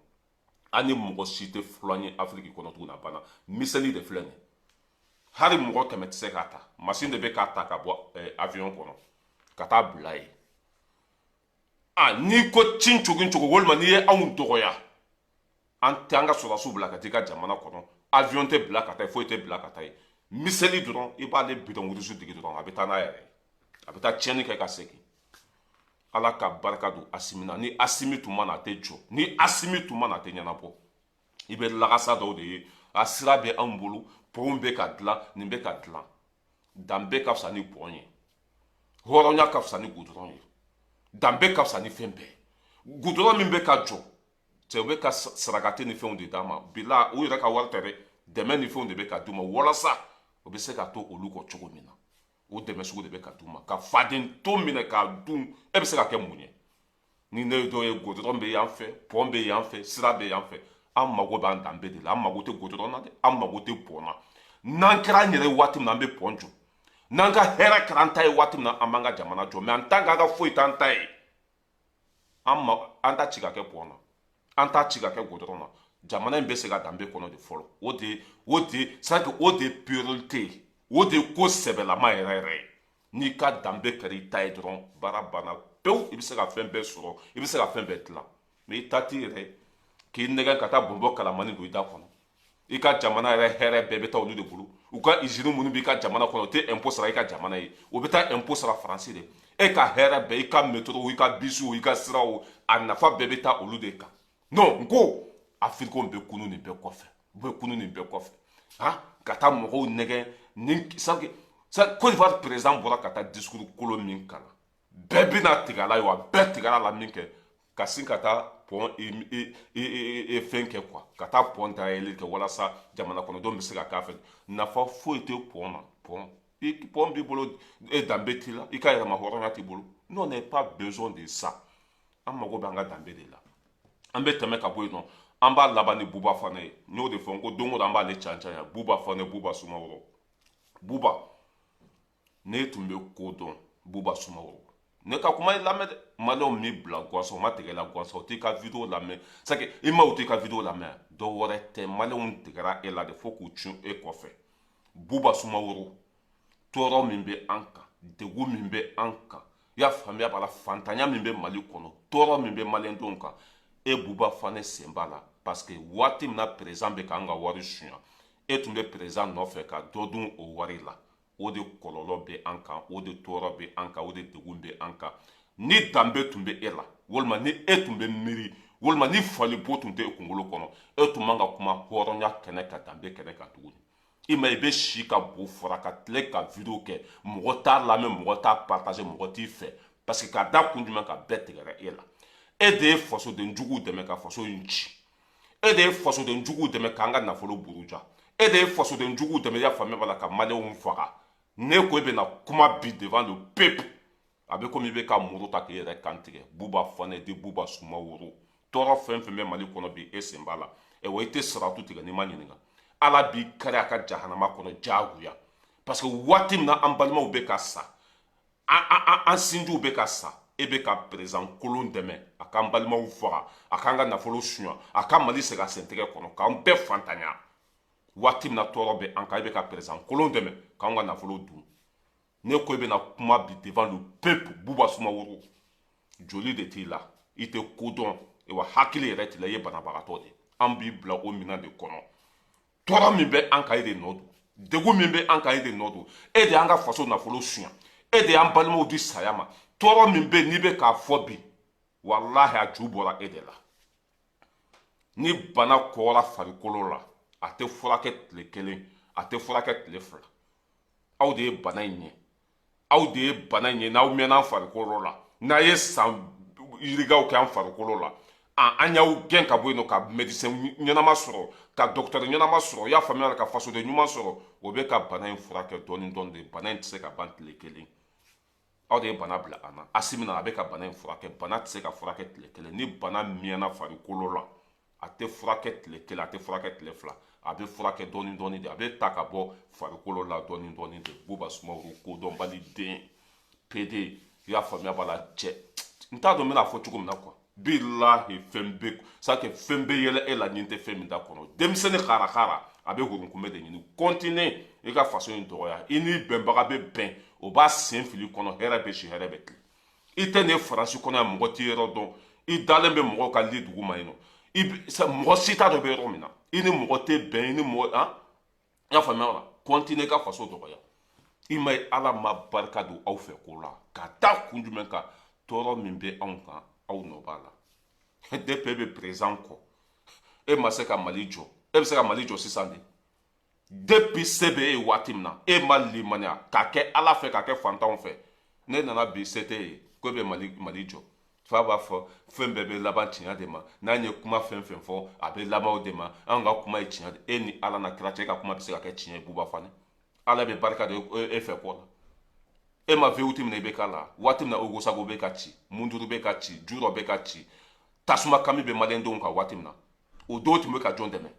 an ni mɔgɔ si tɛ filan ye Afiriki kɔnɔ tuguni a banna miseli de filɛ nin hali mɔgɔ 100 tɛ se k'a ta machine de bɛ k'a ta ka bɔ avion kɔnɔ ka taa bila yen n'i ko cin cogo cogo walima n'i ye anw dɔgɔya an tɛ an ka sɔrɔdasiw bila ka t'i ka jamana kɔnɔ avion tɛ bila ka taa foyi tɛ bila ka taa yen miseli dɔrɔn i b'ale bidɔnwurusu digi dɔrɔn a bɛ taa n'a yɛrɛ ye a bɛ taa tiɲɛni kɛ ka segin ala ka barika don Asimi na ni Asimi tun ma na a tɛ jɔ ni Asimi tun ma na a tɛ ɲɛnabɔ i bɛ lagasa dɔw de ye a sira bɛ anw bolo pɔnw bɛ ka dilan nin bɛ ka dilan danbe ka fisa ni pɔn ye hɔrɔnya ka fisa ni gudɔrɔn ye danbe ka fisa ni fɛn bɛɛ gudɔrɔn min bɛ ka jɔ cɛ u bɛ ka sarakati ni fɛnw de d'a ma bila u yɛrɛ ka wari tɛ dɛ dɛmɛ ni fɛnw de bɛ ka d'u ma walasa u bɛ se ka to olu kɔ cogo min na o dɛmɛ sugu de bɛ ka d'u ma ka faden to minɛ k'a dun e bɛ se ka kɛ mun ye ni ne dɔ ye gudɔrɔn bɛ yan fɛ pɔn bɛ yan fɛ sira bɛ yan fɛ an mago b'an danbe de la an mago tɛ gudɔrɔn na dɛ an mago tɛ pɔn na n'an kɛra an yɛrɛ ye waati min na an bɛ pɔn jɔ n'an ka hɛrɛ kɛra an ta ye waati min na an b'an ka jamana jɔ mais en tant qu'an ka foyi t'an ta ye an ta ci ka kɛ pɔn na an ta ci ka kɛ gudɔrɔn na jamana in bɛ se ka danbe kɔnɔ de fɔlɔ o de priorité ye o de ko sɛbɛlama yɛrɛ yɛrɛ ye n'i ka danbe kɛra i ta ye dɔrɔn baara banna pewu i bɛ se ka fɛn bɛɛ sɔrɔ i bɛ se ka fɛn bɛɛ dilan mais i ta t'i yɛrɛ k'i nɛgɛ ka taa bɔnbɔ kalamani don i da kɔnɔ i ka jamana yɛrɛ hɛrɛ bɛɛ bɛ taa olu de bolo u ka usine minnu b'i ka jamana kɔnɔ o tɛ impôt sara i ka jamana ye o bɛ taa impôt sara faransi de e ka hɛrɛ bɛɛ i ka métro i ka bisiw i ka siraw a nafa bɛɛ bɛ taa olu de kan non n ko afirikiw bɛ kunu nin bɛɛ kɔfɛ u bɛ kunu nin bɛɛ kɔfɛ ka taa mɔgɔw nɛgɛ ni Côte d'Ivoire président bɔra ka taa discours kolon min kalan bɛɛ bɛna tigɛ a la ye wa bɛɛ tigɛra a la min kɛ ka sin ka taa pɔn fɛn kɛ quoi ka taa pɔn dayɛlɛ kɛ walasa jamana kɔnɔdenw bɛ se ka k'a fɛ nafa foyi tɛ pɔn na pɔn b'i bolo danbe t'i la i ka yɛrɛma hɔrɔnya t'i bolo n'on n'est pas besoin de ça an mago b'an ka danbe de la an bɛ tɛmɛ ka bɔ yen nɔ an b'a laban ni Buba Fane ye n y'o de fɔ n ko don o don an b'ale can yan Buba Fane Buba Sumaworo Buba ne tun bɛ ko dɔn Buba Sumaworo ne ka kuma ye lamɛn dɛ maliyɛnw m'i bila gansan o ma tigɛ la gansan o t'i ka vidéo lamɛn c'est que i ma o t'i ka vidéo lamɛn dɔ wɛrɛ tɛ maliyɛnw tigɛra e la de fo k'u cun e kɔfɛ Buba Sumaworo tɔɔrɔ min bɛ an kan degun min bɛ an kan i y'a faamuya b'a la fantanya min bɛ Mali kɔnɔ tɔɔrɔ min bɛ maliyɛndenw kan e Buba Fane sen b'a la parce que waati min na président bɛ k'an ka wari suɲɛ e tun bɛ président nɔfɛ ka dɔ dun o wari la o de kɔlɔlɔ bɛ an kan o de tɔɔrɔ bɛ an kan o de degun bɛ an kan ni danbe tun bɛ e la walima ni e tun bɛ miiri walima ni falibo tun tɛ e kunkolo kɔnɔ e tun man ka kuma hɔrɔnya kɛnɛ ka danbe kɛnɛ kan tuguni i ma i bɛ si ka bo fɔra ka tile ka vidéo kɛ mɔgɔ t'a lamɛn mɔgɔ t'a partager mɔgɔ t'i fɛ parce que ka da kun jumɛn ka bɛɛ tigɛra e la e de ye fasoden juguw dɛmɛ ka faso in ci e de ye fasoden juguw dɛmɛ k'an ka nafolo buruja e de ye fasoden juguw dɛmɛ i y'a faamuya b'a la ka maliyɛnw faga ne ko e bɛna kuma bi devant le peuple a bɛ komi i bɛ ka muru ta k'i yɛrɛ kan tigɛ Buba Fane de Buba Sumaworo tɔɔrɔ fɛn fɛn bɛ Mali kɔnɔ bi e sen b'a la wa i tɛ saratu tigɛ n'i ma ɲininka ala b'i kari a ka jahanama kɔnɔ diyagoya parce que waati min na an balimaw bɛ ka sa an sinjiw bɛ ka sa e bɛ ka président kolon dɛmɛ a k'an balimaw faga a k'an ka nafolo suɲɛ a ka Mali segin a sentɛgɛ kɔnɔ k'an bɛɛ fantanya waati min na tɔɔrɔ bɛ an kan e bɛ ka président kolon dɛmɛ k'an ka nafolo dun ne ko e bɛna kuma bi devant le peuple Buba Sumaworo joli de t'i la i tɛ ko dɔn wa hakili yɛrɛ t'i la i ye banabagatɔ de an b'i bila o minɛn de kɔnɔ tɔɔrɔ min bɛ an kan e de nɔ don degun min bɛ an kan e de nɔ don e de y'an ka faso nafolo suɲɛ e de y'an balimaw di saya ma tɔɔrɔ min bɛ n'i bɛ k'a fɔ bi walahi a ju bɔra e de la ni bana kɔgɔra farikolo la a tɛ furakɛ tile kelen a tɛ furakɛ tile fila aw de ye bana in ɲɛ aw de ye bana in ɲɛ n'aw mɛnna an farikolo la n'a ye san yirigaw kɛ an farikolo la an y'aw gɛn ka bɔ yen nɔ ka médecin ɲɛnama sɔrɔ ka docteur ɲɛnama sɔrɔ i y'a faamuya ka fasoden ɲuman sɔrɔ o bɛ ka bana in furakɛ dɔɔni dɔɔni de bana in tɛ se ka ban tile kelen aw de ye bana bila an na Asimi na a bɛ ka bana in furakɛ bana tɛ se ka furakɛ tile kelen ni bana mɛnna farikolo la a tɛ furakɛ tile kelen a tɛ furakɛ tile fila a bɛ furakɛ dɔɔni dɔɔni de a bɛ ta ka bɔ farikolo la dɔɔni dɔɔni de Buba Sumaworo kodɔnbali den PD i y'a faamuya b'a la cɛ n t'a dɔn n bɛna fɔ cogo min na quoi bilahi fɛn bɛ c'est que fɛn bɛ yɛlɛ e la nin tɛ fɛn min t'a kɔnɔ denmisɛnnin harakara a bɛ hurunkunbɛ de ɲini continue i ka faso in dɔgɔya i ni bɛnbaga bɛ bɛn o b'a sen fili kɔnɔ hɛrɛ bɛ si hɛrɛ bɛ tile i tɛ nin Faransi kɔnɔ yan mɔgɔ t'i yɔrɔ dɔn i dalen bɛ mɔgɔw ka li dugu ma yen nɔ mɔgɔ si t'a dɔn bɛ yɔrɔ min na i ni mɔgɔ tɛ bɛn i ni mɔgɔ i y'a faamuya la continue i ka faso dɔgɔya i ma ye Ala ma barika don aw fɛ ko la ka taa kun jumɛn kan tɔɔrɔ min bɛ anw kan aw nɔ b'a la depuis e bɛ président kɔ e ma se ka Mali jɔ e bɛ se ka Mali jɔ sisan de depuis se bɛ e ye waati min na e ma limaniya k'a kɛ Ala fɛ k'a kɛ fantanw fɛ ne nana bi se tɛ ye ko e bɛ Mali jɔ fa b'a fɔ fɛn bɛɛ bɛ laban tiɲɛ de ma n'an ye kuma fɛn fɛn fɔ a bɛ laban o de ma an ka kuma ye tiɲɛ de e ni Ala na kira cɛ e ka kuma bɛ se ka kɛ tiɲɛ ye Buba Fane Ala bɛ barika de e fɛ kɔ la e ma vewuti min na i bɛ k'a la waati min na Ogosago bɛ ka ci Munduru bɛ ka ci Jurɔ bɛ ka ci tasuma kami bɛ maliyɛndenw kan waati min na o don tun bɛ ka jɔn dɛmɛ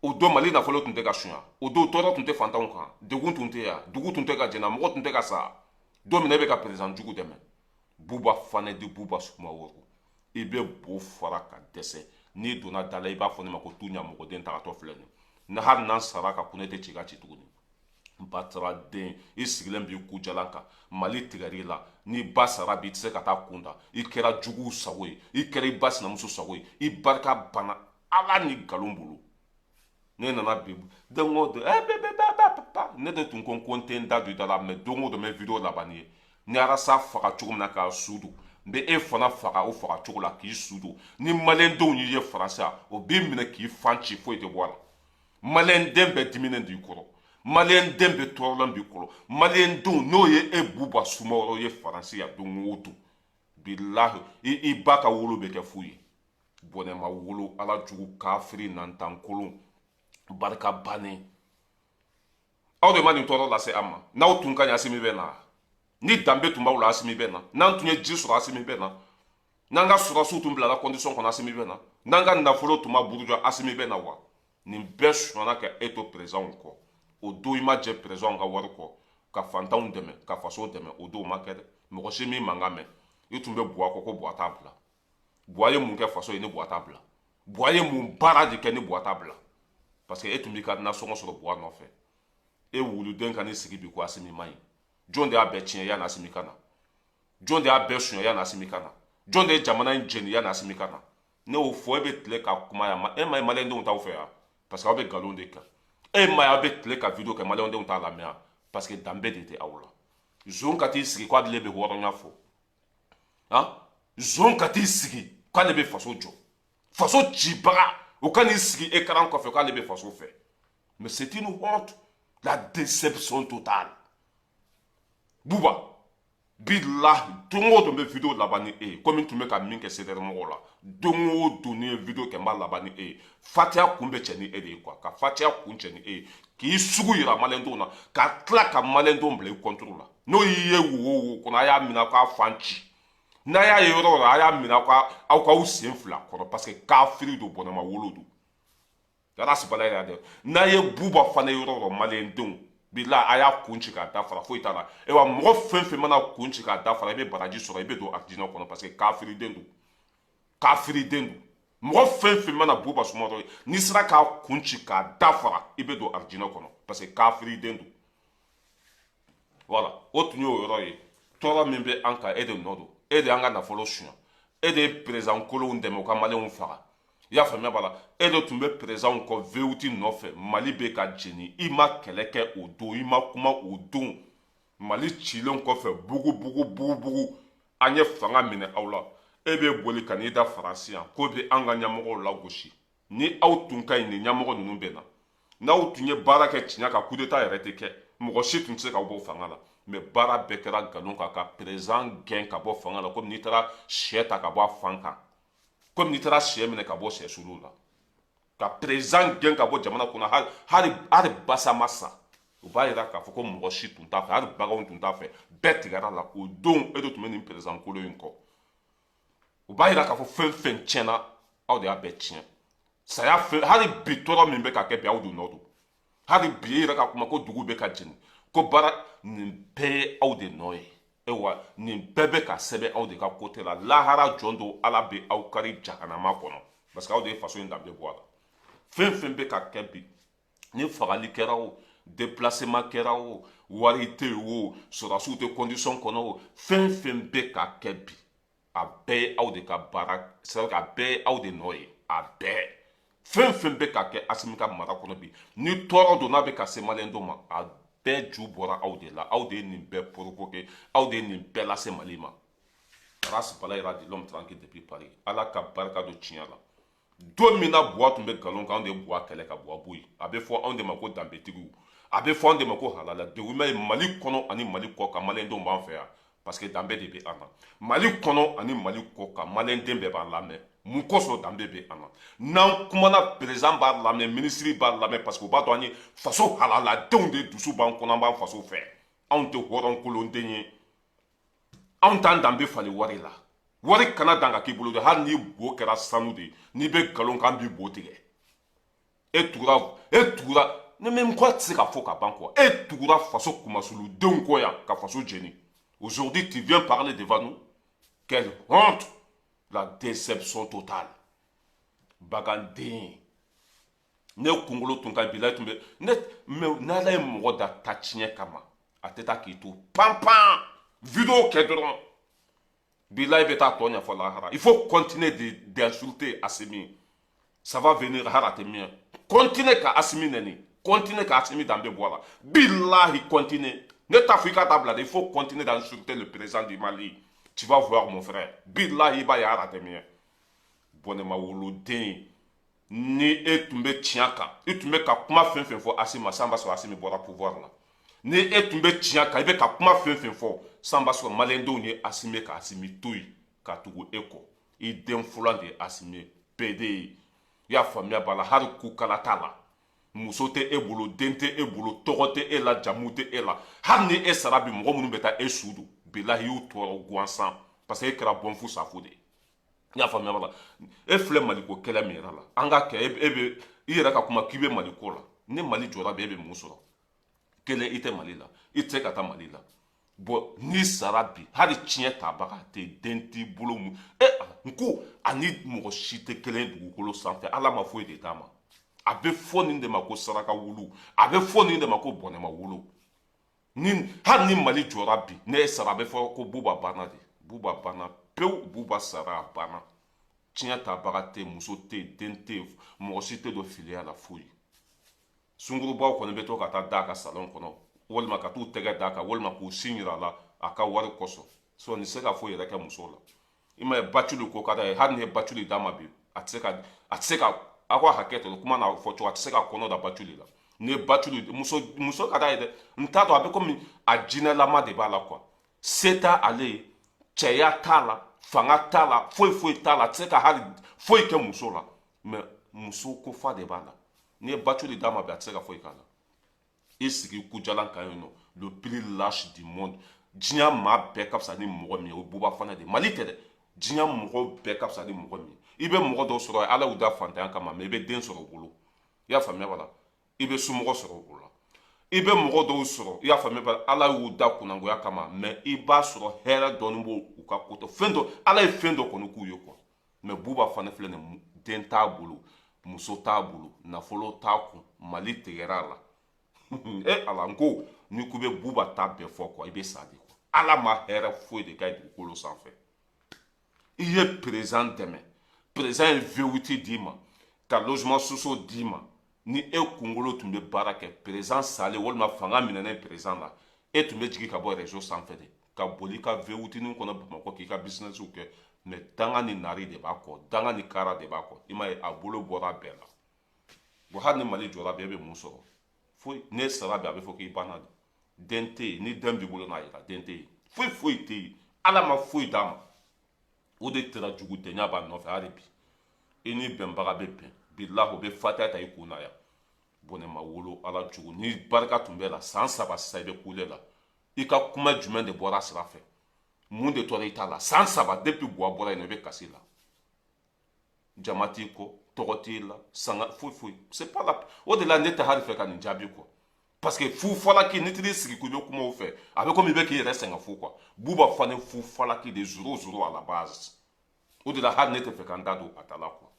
o don Mali nafolo tun tɛ ka suɲa o don tɔɔrɔ tun tɛ fantanw kan degun tun tɛ yan dugu tun tɛ ka jɛna mɔgɔ tun tɛ ka sa don min na e bɛ ka président jugu dɛmɛ Buba Fane di Buba Sumaworo i bɛ bo fara ka dɛsɛ n'i donna da la i b'a fɔ ne ma ko tu ɲamɔgɔden tagatɔ filɛ nin na hali n'an sara ka kun ne tɛ ci ka ci tuguni Batara den i sigilen b'i kujalan kan Mali tigɛr'i la n'i ba sara bi i tɛ se ka taa kun da i kɛra juguw sago ye i kɛra i ba sinamuso sago ye i barika banna Ala ni nkalon bolo ne nana bi don o don ne de tun ko n tɛ n da don i da la mais don o don n bɛ video laban ye ni Arasa faga cogo min na k'a sudu n bɛ e fana faga o faga cogo la k'i sudu ni maliyɛndenw y'i ye Faransi o b'i minɛ k'i fan ci foyi tɛ bɔ a la maliyɛnden bɛɛ diminen d'i kɔrɔ maliyɛnden bɛɛ tɔɔrɔlen b'i kɔrɔ maliyɛndenw n'o ye e Buba Sumaworo ye Faransi yan don o don bilahi i ba ka wolo bɛ kɛ fu ye bɔnɛma wolo Ala jugu kafiri nantankolon barika bannen aw de ma nin tɔɔrɔ lase an ma n'aw tun ka ɲi Asimi bɛ na ni danbe tun b'aw la Asimi bɛ na n'an tun ye ji sɔrɔ Asimi bɛ na n'an ka sɔrɔsiw tun bilala condition kɔnɔ Asimi bɛ na n'an ka nafolo tun ma buruja Asimi bɛ na wa nin bɛɛ sɔnna ka e to président kɔ o don i ma jɛ président ka wari kɔ ka fantanw dɛmɛ ka faso dɛmɛ o don o ma kɛ dɛ mɔgɔ si min mankan mɛn i tun bɛ Buwa kɔ ko Buwa t'a bila Buwa ye mun kɛ faso ye ni Buwa t'a bila Buwa ye mun baara de kɛ ni Buwa t'a bila parce que e tun b'i ka nasɔngɔ sɔrɔ Buwa nɔfɛ e wuluden ka n'i sigi bi ko Asimi ma ɲi jɔn de y'a bɛɛ tiɲɛ yanni Asimi ka na jɔn de y'a bɛɛ suɲɛ yanni Asimi ka na jɔn de ye jamana in jɛni yanni Asimi ka na ne y'o fɔ e bɛ tile ka kuma yan e ma ye maliyɛndenw t'aw fɛ yan parce que aw bɛ nkalon de kan e ma ye aw bɛ tile ka video kɛ maliyɛndenw t'a lamɛn yan parce que danbe de tɛ aw la zon ka t'i sigi k'ale bɛ hɔrɔnya fɔ zon ka t'i sigi k'ale bɛ faso jɔ faso cibaga o ka n'i sigi écran kɔfɛ k'ale bɛ faso fɛ mais c'est une honte la déception totale Buba bilahi don o don n bɛ video laban ni e ye komi n tun bɛ ka min kɛ CDR mɔgɔw la don o don ni ye video kɛ n b'a laban ni e ye fatiya kun bɛ cɛ ni e de ye quoi ka fatiya kun cɛ ni e ye k'i sugu yira maliyɛndenw na ka tila ka maliyɛndenw bila i contre la n'o y'i ye wo kɔnɔ a y'a minɛ k'a fan ci n'a y'a ye yɔrɔ o yɔrɔ a y'a minɛ aw k'aw sen fila kɔrɔ parce que kafiri don bɔnɛma wolo don Arasi bala yɛrɛ dɛ n'a ye Buba Fane yɔrɔ o yɔrɔ maliyɛndenw bila a y'a kun ci k'a dafara foyi t'a la e wa mɔgɔ fɛn fɛn mana kun ci k'a dafara i bɛ baraji sɔrɔ i bɛ don arijinɛ kɔnɔ parce que kafiriden don mɔgɔ fɛn fɛn mana Buba Sumaworo ye n'i sera k'a kun ci k'a dafara i bɛ don arijinɛ kɔnɔ parce que kafiriden don voilà o tun y'o yɔrɔ ye tɔɔrɔ min bɛ an kan e de nɔ don e de y'an ka nafolo suɲɛ e de ye président kolonw dɛmɛ u ka maliyɛnw faga i y'a faamuya b'a la e de tun bɛ président kɔ vewuti nɔfɛ Mali bɛ ka jeni i ma kɛlɛ kɛ o don i ma kuma o don Mali cilen kɔfɛ bugu an ye fanga minɛ aw la e bɛ boli ka n'i da faransi yan k'o bɛ an ka ɲɛmɔgɔw lagosi ni aw tun ka ɲi nin ɲɛmɔgɔ ninnu bɛ na n'aw tun ye baara kɛ tiɲɛ kan coup d'état yɛrɛ tɛ kɛ mɔgɔ si tun tɛ se ka bɔ fanga la mais baara bɛɛ kɛra nkalon kan ka président gɛn ka bɔ fanga la komi n'i taara sɛ ta ka bɔ a fan kan komi n'i taara sɛ minɛ ka bɔ sɛsulu la ka président gɛn ka bɔ jamana kɔnɔ hali basa ma sa o b'a yira k'a fɔ ko mɔgɔ si tun t'a fɛ hali baganw tun t'a fɛ bɛɛ tigɛra la o don e de tun bɛ nin président kolon in kɔ o b'a yira k'a fɔ fɛn fɛn tiɲɛna aw de y'a bɛɛ tiɲɛ saya fɛn hali bi tɔɔrɔ min bɛ ka kɛ bi aw de nɔ don hali bi e yɛrɛ ka kuma ko dugu bɛ ka jeni ko baara nin bɛɛ ye aw de nɔ ye ayiwa nin bɛɛ bɛ ka sɛbɛn aw de ka kote la lahara jɔn don ala bɛ aw kari jahanama kɔnɔ parce que aw de ye faso in danbe bɔ a la fɛn fɛn bɛ ka kɛ bi ni fagali kɛra o déplacement kɛra o wari tɛ yen o sɔrɔdasiw tɛ condition kɔnɔ o fɛn fɛn bɛ ka kɛ bi a bɛɛ ye aw de ka baara c'est à dire a bɛɛ ye aw de nɔ ye a bɛɛ fɛn fɛn bɛ ka kɛ Asimi ka mara kɔnɔ bi ni tɔɔrɔ don n'a bɛ ka se maliyɛn dɔ ma a bɛɛ ju bɔra aw de la aw de ye nin bɛɛ provoqué aw de ye nin bɛɛ lase Mali ma Ras Bala ira de l'homme tranquille depuis Paris ala ka barika don tiɲɛ la don min na buwa tun bɛ nkalon kan anw de ye buwa kɛlɛ ka buwa bɔ yen a bɛ fɔ anw de ma ko danbetigiw a bɛ fɔ anw de ma ko halala degun ye Mali kɔnɔ ani Mali kɔ kan maliyɛndenw b'an fɛ yan parce que danbe de bɛ an na Mali kɔnɔ ani Mali kɔ kan maliyɛnden bɛɛ b'a lamɛn mun kosɔn danbe bɛ an na n'an kumana président b'a lamɛn ministre b'a lamɛn parce que u b'a dɔn an ye faso halaladenw de dusu b'an kɔnɔ an b'an faso fɛ anw tɛ hɔrɔn kolonden ye anw t'an danbe fali wari la wari kana dan ka k'i bolo de hali n'i bo kɛra sanu de n'i bɛ nkalon kan b'i bo tigɛ e tugura ne même quoi tɛ se ka fɔ ka ban quoi e tugura faso kumasuludenw kɔ yan ka faso jeni aujourd'hui tu viens parler devant nous quelle honte la déception totale baganden ne kunkolo tun ka bila tun bɛ ne mais n'ala ye mɔgɔ da ta tiɲɛ kama a tɛ taa k'i to panpan vidéo kɛ dɔrɔn bilayi bɛ taa tɔ ɲɛfɔ lahara il faut continuer d'insulter Asimi ça va venir hara tɛ mieux continuer ka Asimi nɛni continuer ka Asimi danbe bɔ a la bilahi continuer ne t'a fɔ i ka taa bila dɛ il faut continuer d'insulter le président du Mali tu vas voir mon frère bilahi i b'a ye hara tɛ mieux bɔnɛma woloden ni e tun bɛ tiɲɛ kan i tun bɛ ka kuma fɛn fɛn fɔ Asimi ma san b'a sɔrɔ Asimi bɔra pouvoir la ni e tun bɛ tiɲɛ kan i bɛ ka kuma fɛn fɛn fɔ san b'a sɔrɔ maliyɛndenw ye Asimi ka Asimi to yen ka tugu e kɔ i den fulan de ye Asimi PD i y'a faamuya b'a la hali kukala t'a la muso tɛ e bolo den tɛ e bolo tɔgɔ tɛ e la jamu tɛ e la hali ni e sara bi mɔgɔ minnu bɛ taa e su don bilahi y'u tɔɔrɔ gansan parce que e kɛra bɔnfu safo de ye i y'a faamuya b'a la e filɛ maliko kɛlɛ min yɛrɛ la an ka kɛ e bɛ i yɛrɛ ka kuma k'i bɛ maliko la ni Mali jɔra bɛ e bɛ mun sɔrɔ kelen i tɛ Mali la i tɛ se ka taa Mali la bon n'i sara bi hali tiɲɛ tabaga tɛ den t'i bolo mun n ko ani mɔgɔ si tɛ kelen dugukolo sanfɛ ala ma foyi de d'a ma a bɛ fɔ nin de ma ko saraka wulu a bɛ fɔ nin de ma ko bɔnɛma wulu hali ni Mali jɔra bi ne ye sara a bɛ fɔ ko Buba banna de Buba banna pewu Buba sara a banna tiɲɛ tabaga tɛ muso tɛ den tɛ mɔgɔ si tɛ don filiya la foyi sungurubaw kɔni bɛ to ka taa da ka salon kɔnɔ walima ka t'u tɛgɛ d'a kan walima k'u sin yira a la a ka wari kosɔn so nin se ka foyi yɛrɛ kɛ muso la i ma ye Bacili ko ka d'a ye hali ni ye Bacili d'a ma bi a tɛ se ka aw ka hakɛ to kuma n'a fɔ cogo a tɛ se ka kɔnɔ da Bacili la ni ye Bacili muso ka d'a ye dɛ n t'a dɔn a bɛ komi a jinɛlama de b'a la quoi se t'a ale ye cɛya t'a la fanga t'a la foyi t'a la a tɛ se ka hali foyi kɛ muso la mais muso ko fa de b'a la ni ye Bacili d'a ma bi a tɛ se ka foyi k'a la i sigi kujalan kan yen nɔ le plus lâche du monde diɲɛ maa bɛɛ ka fisa ni mɔgɔ min ye o ye Buba fana de ye Mali tɛ dɛ diɲɛ mɔgɔ bɛɛ ka fisa ni mɔgɔ min ye i bɛ mɔgɔ dɔw sɔrɔ ala y'u da fantanya kama mais i bɛ den sɔrɔ u bolo i y'a faamuya b'a la i bɛ somɔgɔ sɔrɔ u la i bɛ mɔgɔ dɔw sɔrɔ i y'a faamuya b'a la ala y'u da kunnangoya kama mais i b'a sɔrɔ hɛrɛ dɔɔni b'u ka ko to fɛn dɔ ala ye fɛn dɔ kɔni k'u ye quoi mais Buba fana filɛ nin den t'a bolo muso t'a bolo nafolo t'a kun Mali tigɛra a la ala n ko ni ko bɛ Buba ta bɛɛ fɔ quoi i bɛ sa de quoi ala ma hɛrɛ foyi de ka ye dugukolo sanfɛ i ye président dɛmɛ président ye V8 d'i ma ka logement sociaux d'i ma ni e kunkolo tun bɛ baara kɛ président salen walima fanga minɛnen président la e tun bɛ jigin ka bɔ réseau sanfɛ de ka boli ka V8 nin kɔnɔ Bamakɔ k'i ka business kɛ mais danga ni nari de b'a kɔ danga ni kara de b'a kɔ i m'a ye a bolo bɔra bɛɛ la bon hali ni mali jɔra bɛɛ bɛ mun sɔrɔ foyi ne sara bɛ a bɛ fɔ k'i banna de den tɛ yen ni den b'i bolo n'a yira den tɛ yen foyi tɛ yen ala ma foyi d'a ma o de tɛra jugu denya b'a nɔfɛ hali bi i ni bɛnbaga bɛ bɛn bilahi o bɛ fatiya ta i kun na yan bɔnɛ ma wolo ala jugu ni barika tun bɛ la san 3 sisan i bɛ kule la i ka kuma jumɛn de bɔra sira fɛ mun de tora i ta la san 3 depuis buwa bɔra yen nɔ i bɛ kasi la jama t'i kɔ tɔgɔ t'i la sanga foyi c'est pas la o de la ne tɛ hali fɛ ka nin jaabi kɔ parce que fu falaki ni t'i sigi k'u bɛ kuma o fɛ a bɛ komi i bɛ k'i yɛrɛ sɛgɛn fu quoi buba fane fu falaki de zuru à la base o de la hali ne tɛ fɛ ka n da don a ta la quoi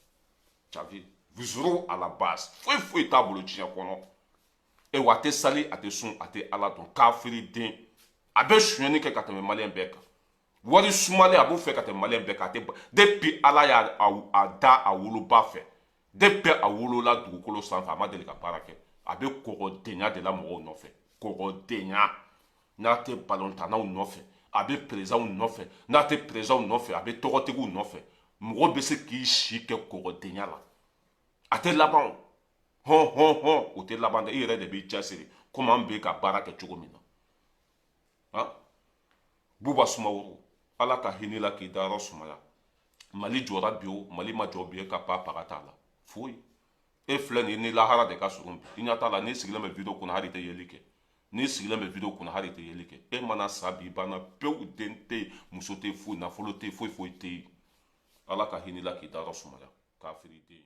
t'as vu zuru à la base foyi t'a bolo diɲɛ kɔnɔ e wa a tɛ sali a tɛ sun a tɛ ala dɔn kafiri den a bɛ sonyɛni kɛ ka tɛmɛ maliyɛn bɛɛ kan wari sumalen a b'o fɛ ka tɛmɛ maliyɛn bɛɛ kan a tɛ depuis ala y'a da a woloba fɛ depuis a wolola dugukolo sanfɛ a ma deli ka baara kɛ a bɛ kɔgɔdenya de la mɔgɔw nɔfɛ kɔgɔdenya n'a tɛ balontannaw nɔfɛ a bɛ perezanw nɔfɛ n'a tɛ perezanw nɔfɛ a bɛ tɔgɔtigiw nɔfɛ mɔgɔ bɛ se k'i si kɛ kɔgɔdenya la a tɛ laban hɔn o tɛ laban dɛ i yɛrɛ de b'i cɛsiri komi an bɛ ka baara kɛ cogo min na buba sumaworo ala ka hinɛ la k'i dayɔrɔ sumaya mali jɔra bi o mali ma jɔ bi e ka paga t'a la foyi e filɛ nin ye ni lahara de ka surun bi i ɲɛ t'a la n'i sigilen bɛ video kunna hali i tɛ yeli kɛ n'i sigilen bɛ video kunna hali i tɛ yeli kɛ e mana sa bi i banna pewu den tɛ yen muso tɛ yen foyi nafolo tɛ yen foyi tɛ yen ala ka hinɛ la k'i dayɔrɔ sumaya kafiri den